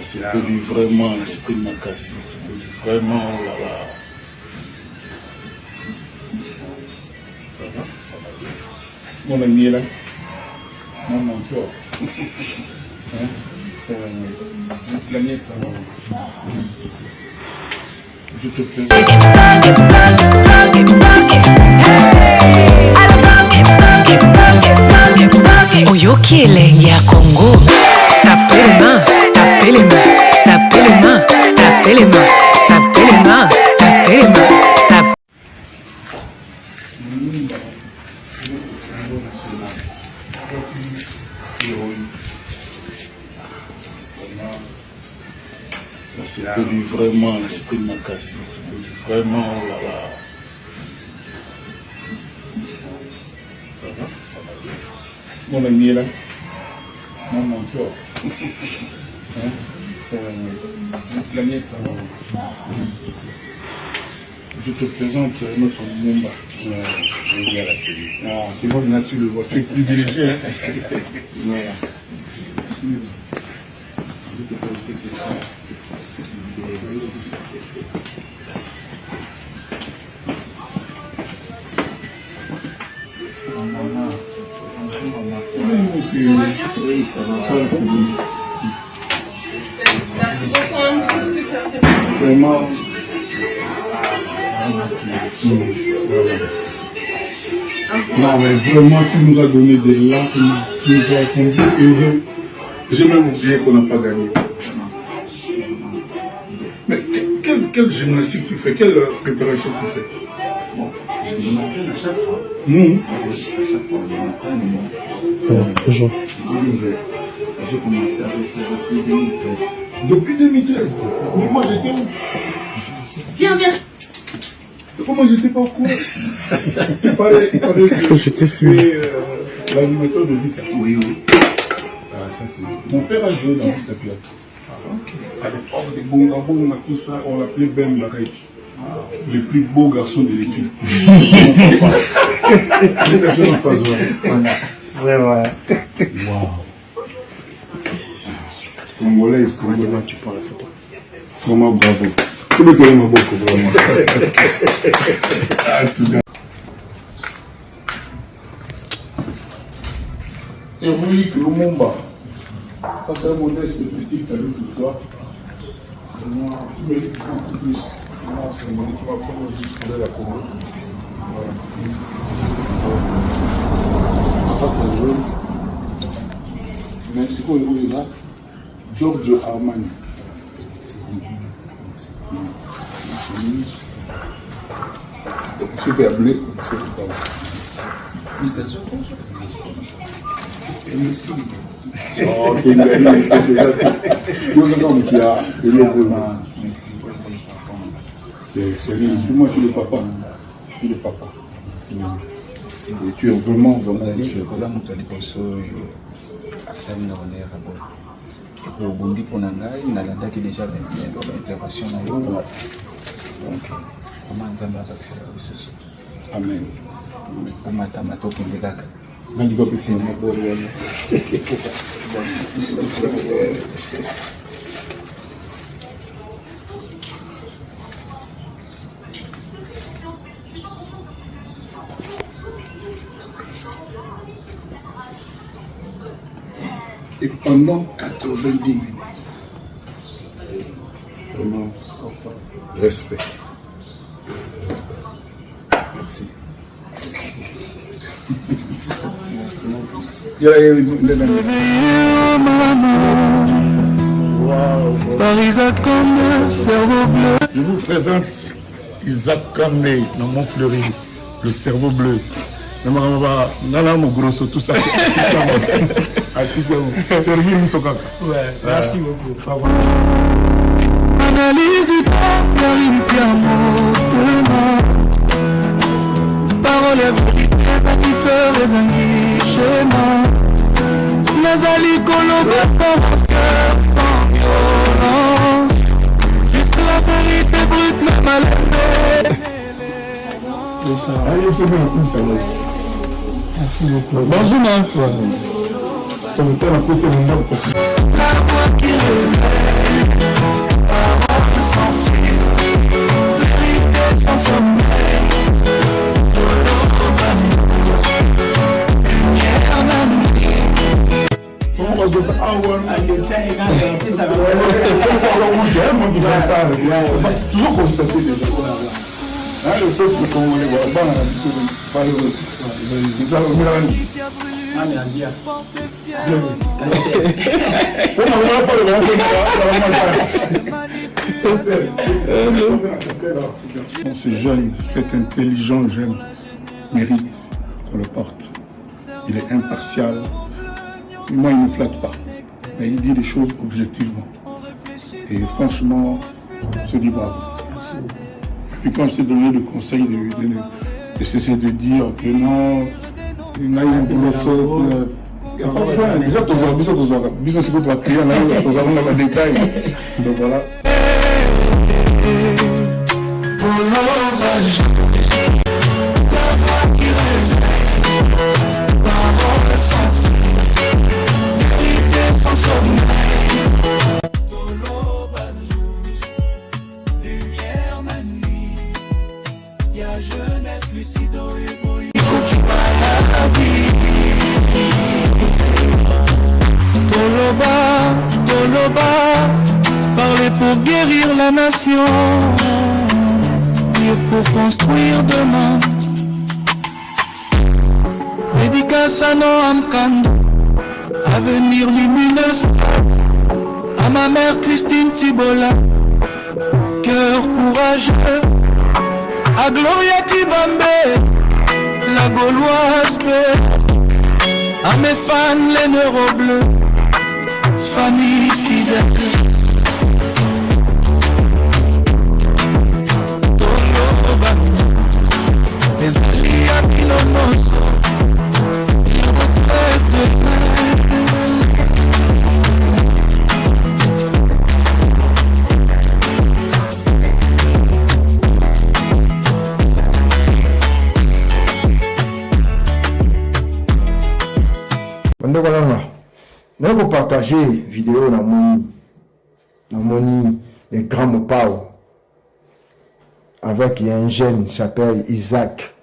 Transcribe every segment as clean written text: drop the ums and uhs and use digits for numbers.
C'est vraiment, c'était une macasse. C'est vraiment, oh là là. Ça va bien. Mon ami est là. Maman, tu vois. Hein? Ça va bien. La mienne, ça va. Je te présente. Oyoki elenge ya Congo. Tapelema, tapelema, tapelema, tapelema, tapelema, tapelema, tapelema. C'était vraiment, c'était une macasse. C'est vraiment, oh là là. Ça va bien. Mon ami est là. Maman, tu vois. Hein? Ça va bien. La mienne, ça va. Je te présente notre Mumba. Je viens à la télé. Ah, tu vois, là, tu le vois. Tu es privilégié. Hein? Voilà. Je te pose quelques questions. Oui, ça va. Merci beaucoup. Vraiment. Non, mais vraiment, tu nous as donné des larmes, tu nous as rendu heureux. J'ai même oublié qu'on n'a pas gagné. Mais quelle gymnastique tu fais? Quelle préparation tu fais? Bon, je m'entraîne à chaque fois. À chaque fois, je m'entraîne. Bonjour. J'ai commencé avec ça depuis 2013. Depuis 2013? Mais moi j'étais où? Viens. Comment j'étais pas au courant? Il fallait que j'étais fait l'animateur de Vita. Oui. Ah, ça c'est. Mon père a joué dans Vita Pia. À l'époque des Bongabonga, tout ça, on l'appelait Ben Barret. Le plus beau garçon de l'équipe. J'étais en phase. Ouais. Waouh. Congolais, Comment tu prends la photo? vraiment bravo. Tout le monde m'a beaucoup, vraiment. En tout cas. Héroïque Lumumba. Ça c'est un modèle, c'est petit, t'as vu tout toi. Vraiment, tu mérites beaucoup plus. Vraiment, c'est un modèle qui m'a vraiment juste de la Congo. Voilà. Ça c'est joli. Merci beaucoup, Elisa. Giorgio Armani. Super bleu. Mr. Joko. Merci. Oh, t'es déjà qui a le logo. Sérieux, moi je suis le papa. Je suis le papa. Et tu es vraiment Là, moto aliposo asali na honneur abo. Pour bondi pour nangai nalandaki déjà l'intervention na yo. Donc comment nzambe akakisela biso. Amen. Pour matama tokende kaka. Nandi ko pesi mo bori wana. Et pendant 90 minutes, vraiment, respect. Merci. Je vous présente Isaac Kamé, dans mon fleuri, le cerveau bleu. Nana Mogrosso, tout ça. Sergi Moussokaka. Ouais, merci beaucoup. Analyse Karim Piamo, parole vérité, ça qui peut résigner chez moi. Nazali Koloba sans cœur, sans violence. Juste la vérité brute, même à l'aimée. Allez, c'est bien, comme ça. Merci beaucoup. Bonjour, man. Comme toi, la côté de moi, parce que... La voix qui réveille, parole sans fil, vérité sans sommeil, lumière la nuit. Comment on va dire, ah ouais, toujours constaté déjà. Le peuple congolais, voilà, ce jeune, cet intelligent jeune mérite qu'on le porte. Il est impartial. Moi, il ne me flatte pas. Mais il dit les choses objectivement. Et franchement, je dis bravo. Puis quand je t'ai donné le conseil de cesser de dire que non, il n'a eu un boulot. Déjà, tu c'est pour client, tu as un détail. Donc voilà. Parler pour guérir la nation, dire pour construire demain. Dédicace à Noam Kando, avenir lumineux. À ma mère Christine Tibola, cœur courageux. À Gloria Kibambe, la Gauloise belle. À mes fans les neuros bleus, famille fidèle. Toloba, les alliés à Pilonoso, ils retraitent demain. Nous allons partager vidéo dans mon les grands Mopao avec un jeune qui s'appelle Isaac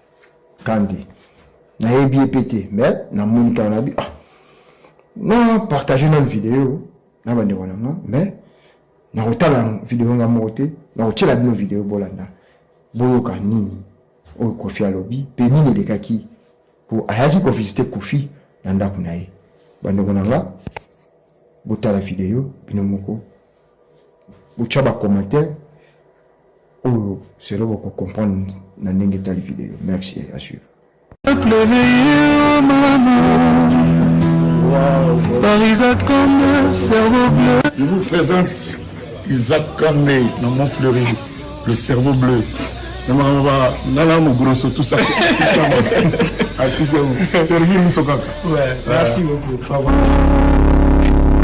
Kandi. N'a pas bien pété, mais dans mon cas on a dit non partager notre vidéo na bande wana mais na otala vidéo nga moté na otila bino vidéo bolanda boyoka nini o Kofi alobi pe nini de kaki pour ayaki ko visiter Kofi na ndako na ye bande wana botala vidéo bino moko bochaba commentaire ou c'est là pour comprendre na ndenge tali vidéo. Merci à suivre. Par Isaac Kandé, cerveau bleu. Je vous présente Isaac Kandé, dans mon fleuri, le cerveau bleu. Nana mon grosso, tout ça. Sergi Moussokaka. Ouais, merci beaucoup.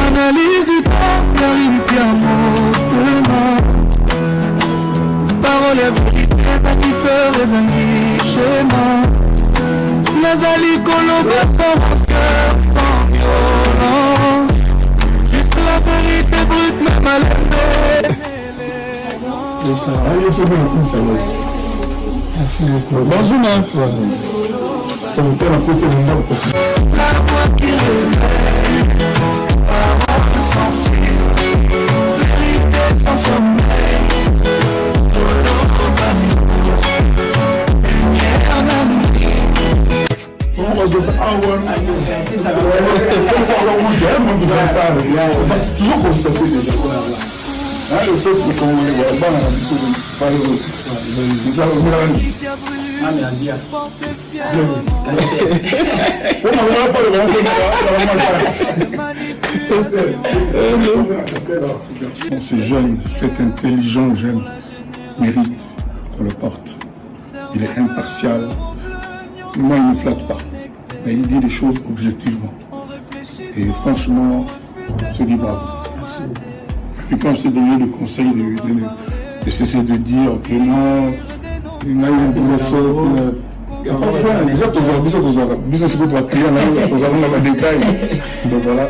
Analyse du temps, Karim Piamo, parole et vérité, ça qui peur et zangi schéma. Nazali Koloba sans rancœur, sans violence. Juste la vérité brute, même à l'aimer. Merci beaucoup. Bonjour, man. Comme toi, la côté de moi, parce que... La voix qui réveille, parole sans fil, vérité sans sommeil. Lumière la nuit. Comment on va dire, ah ouais, toujours constaté déjà. Le peuple congolais, voilà, ce jeune, cet intelligent jeune mérite qu'on le porte. Il est impartial. Moi, il ne me flatte pas. Mais il dit les choses objectivement. Et franchement, je dis bravo. Puis quand je t'ai donné le conseil de cesser de dire que non, Il a eu une déjà, bis aussi pour client, nous avons un détail. Donc voilà.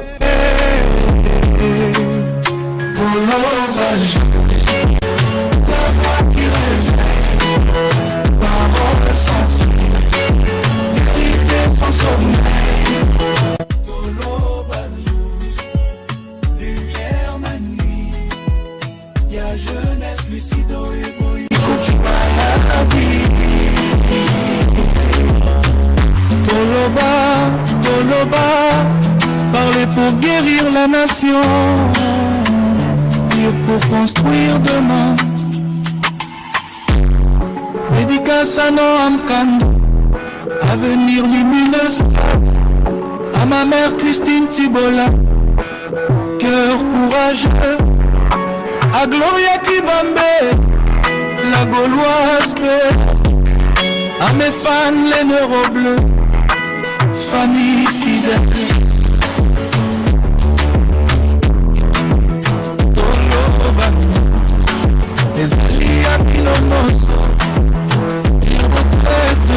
Parler pour guérir la nation, dire pour construire demain. Dédicace à Noam Kando, avenir lumineux. À ma mère Christine Tibola, cœur courageux. À Gloria Kibambe, la Gauloise belle. À mes fans les neurobleus, famille fidèle. Toloba, les alliés à Pilomoso, ils retraitent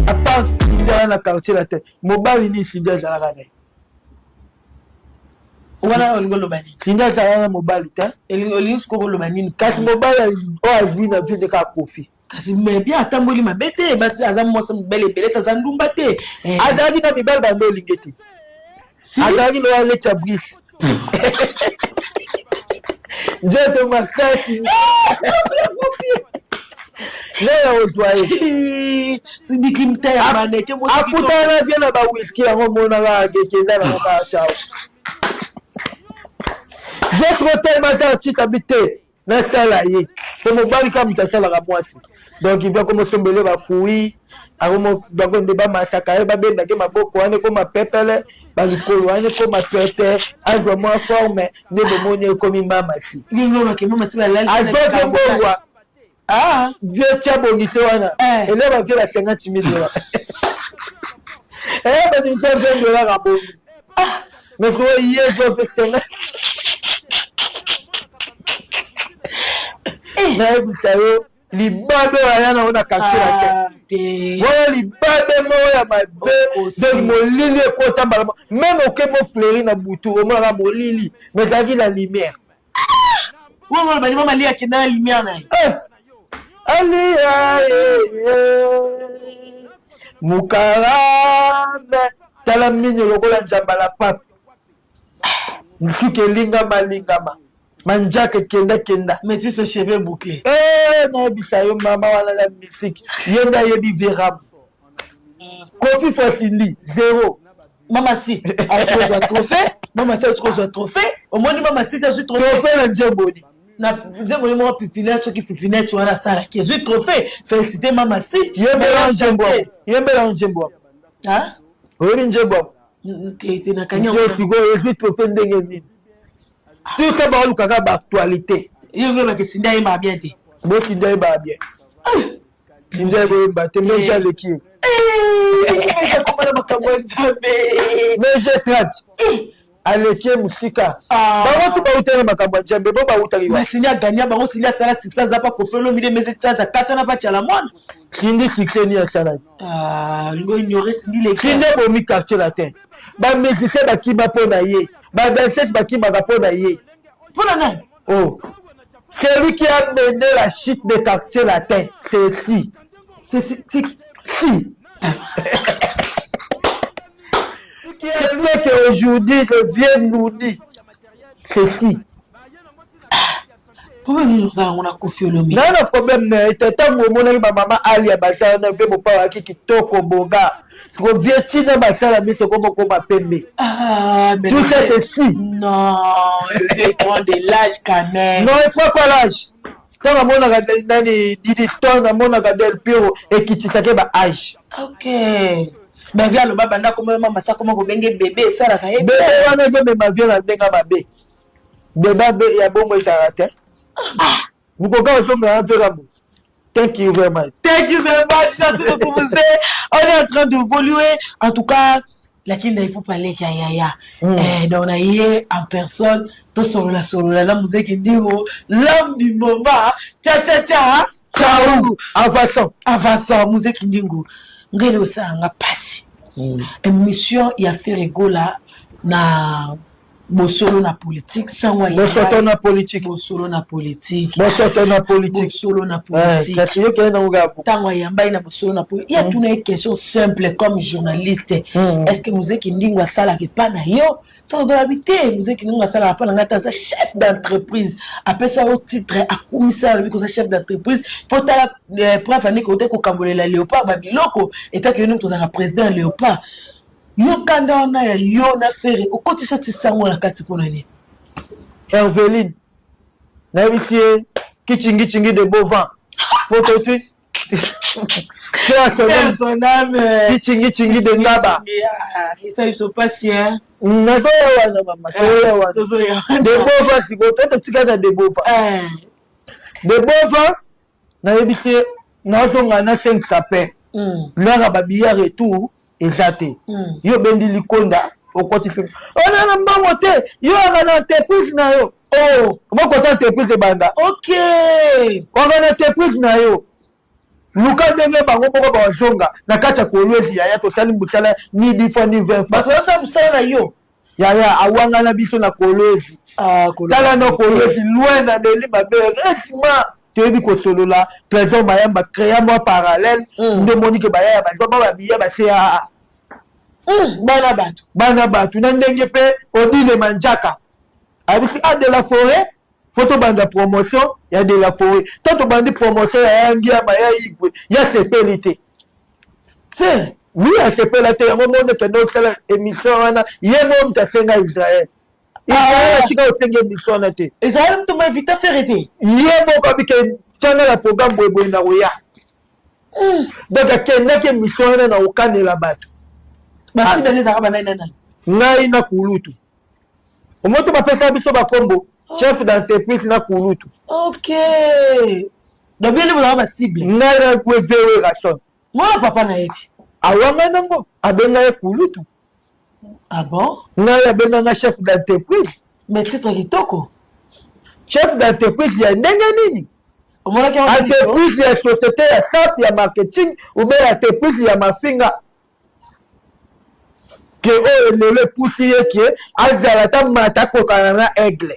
à part Fidèle na quartier la tête, mobile ni Fidèle à la gare. Voilà, on le bani. Fidèle à la mobile, Et on lui score le bani. quand mobile a vu na vie de Kofi. Kasi mais bien atamboli mabete basi azam mosa mbele bele tazandumba te. Adagi na mibal bando lingeti. Adagi no ale chabris. Jeto makasi. Leo ozwaye. Sindiki mtaya maneke mo. Akutana bien na ba wiki yango mona ga gekenda na ba chao. Votre tellement d'artiste habité. Natala yi. C'est mon bali comme ça la mwasi. Donc il vient comme sombele ba fouille. Aromo donc de ba mataka ba benda ke maboko ane ko mapepele ba likolo ane ko mapete azwa mo forme ne be monye ko mama si. Nino na ke mama si la la. Azwa bongwa. Ah, vieux tchabongite wana. Ele ba vieux la 50,000 $. Eh ba ni $20 à bon. Ah, mais quoi hier je vais na ebisayo libado ayana ona quartier te wala libado mo ya mabe donc molili ekota mbala même oke mo fleurir na butu o mona molili mais taki la lumière wala bali mama lia kina lumière na ali mukarame tala minyo lokola njambala pap ntuke lingama manjaka kenda mais tu ce cheveux bouclés na bisayo mama wana la musique yenda yebi veram Kofi Fosindi 0 mama si a trouvé un trophée mama si a trouvé un trophée au moins mama si a trouvé trophée na njemboni na njemboni mo pipinette ce qui pipinette wana sala qui a trophée féliciter mama si yembela njembo hein ori njembo te na kanya ko figo yebi trophée ndenge nini tout ka ba lukaka ba actualité yo ba ke sinda yema bien te bo kinda ba bien kinda bo ba te meja leki komana makambo nzambe meja 30 aleki musika ba tu ba utana makambo nzambe bo ba utaki ba sinya ganya ba sinya sala 600 za pa kofelo mide meja 30 katana pa chala mwana kindi kikeni ya sala ngo ignorer sindi les kinde bo mi quartier latin ba médecin ba ki ba pona ye ba danser ba ki ba pona ye pona nani oh celui qui a mené la chute des quartiers latins c'est si qui a fait qu'aujourd'hui je viens nous dire c'est si problème nous avons na kofiolomi non le problème n'est tata mona ba mama ali abasa na be bopa wa ki kitoko bonga ko vietina basala biso ko boko mapembe mais tout ça c'est si non je vais prendre de l'âge quand même non il faut pas l'âge tant mona nani didi ton mona ga del piro et kitisake ba âge ok mais via le baba ndako mama sa comment ko benge bébé sala ka bébé wana je me vient na ndenga mabe bébé ya bombo itarate vous pouvez vous faire un peu. Thank you very much. Thank you very much. Merci beaucoup, vous. On est en train d'évoluer. En tout cas, lakini il faut parler qu'il y a donc on a eu en personne tout solo la musique ndimo l'homme du moment ciao avançant musique ndingo ngeli osanga pasi émission ya Ferregola na bosolo na politique sangwa bosoto na politique bosolo na politique kasi yo kena ngapo tango yamba na bosolo na politique. Il y a une question simple comme journaliste. Est-ce que musique ndingo sala ke pa na yo faut de habiter musique ndingo sala pa na ngata sa chef d'entreprise après ça au titre a commissaire lui ko sa chef d'entreprise pour ta preuve ani ko te ko kambolela Léopard babiloko eta ke nous tozaka président Léopard yo kanda wana ya yo na fere okotisa tisango na kati pona nini Herveline na bitie kichingi de bovin photo tu son âme kichingi de ngaba ça ils sont pas si hein na to wana mama to wana de bovin tiko to tika na de bovin na bitie na tonga na 5 sapin là babia retour exacté yo bendi likonda okoti fe ona na mbango te yo ana entreprise na yo moko ta entreprise banda ona na entreprise na yo luka ndenge bango moko ba zonga na kacha kolwezi ya to sali mbutala ni bifo ni 20 bato sa musala na yo ya awanga na biso na kolwezi tala no kolwezi loin na deli mabe esma tebi ko solola trésor mayamba créa moi parallèle de monique baya ba ba biya ba tia bana batu na ndenge pe odile manjaka abisi a de la forêt photo banda promotion ya de la forêt toto bandi promotion ya yangi ya baya igwe ya sepelité c'est oui ya sepelité ya monde que donc la émission wana yemo mtasenga Israël Israël tika otenge émission na te Israël mtu m'invite à faire été yemo ko bike changa la programme boy na oya donc akenda ke mission na okanela batu basi dali za kaba nana ngai na kulutu omoto bapesa biso bakombo chef d'entreprise na kulutu donc bien le ba cible ngai na kwevewe rason moi papa na eti awanga nango abenga ye kulutu bon ngai abenga na chef d'entreprise mais titre kitoko chef d'entreprise ya ndenge nini entreprise ya société ya tap ya marketing ou bien entreprise ya mafinga que le poussier qui azalata mata kokana na aigle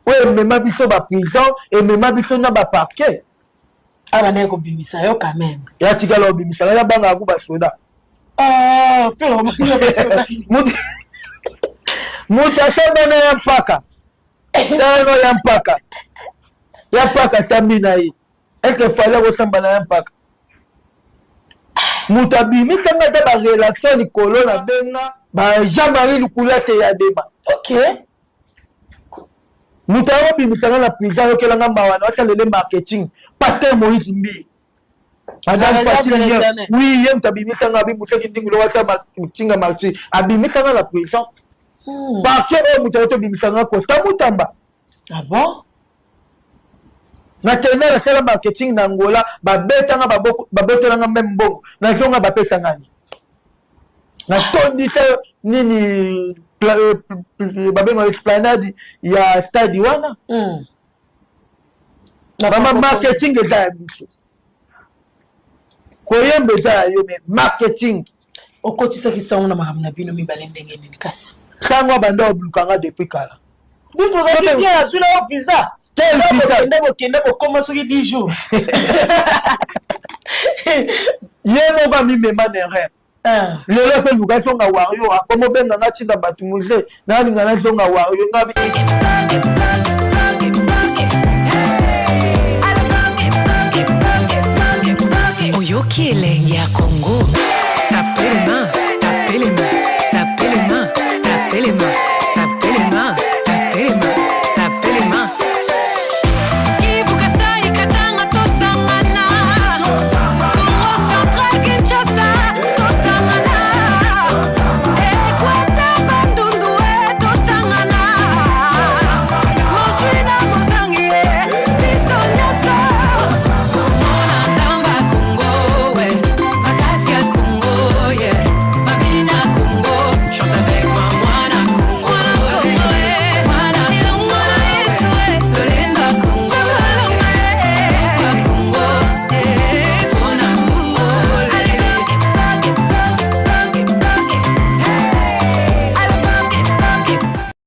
même biso ba prison et même biso na ba parquet abana ko bimisa yo quand même ya tikala bimisa ya banga ku ba soda fait le moment ba soda muta sema na ya mpaka no ya mpaka tambina hii eke fala ko samba na ya mpaka mutabimi kanga ta ba relation likolo na benga ba Jean-Marie Lukulate ya deba mutawo bimisanga na prison yo kelanga mawana watalele marketing pater Moïse Mbi madame Fatine oui yem tabimisanga bi mutaki ndingulo wata mchinga marchi abimisanga na prison parce que mutawo to bimisanga ko sta mutamba bon na tena la sala marketing na Angola babetanga babetanga même bongo na zonga bapesa ngani na tondi sa nini babenga esplanade ya stade wana na mama marketing eza ya biso koyembe eza ya yo me marketing okotisaki sango na makambo na bino mibale ndenge nini kasi sango banda obulukanga depuis kala bito zaki bien azula o visa kende bokoma soki 10 jours ye moko amimema na erreur lelo pe luka tonga wario akomo benga nga tinda batu muse nalinga na tonga wario ngabi oyoki elenge ya Congo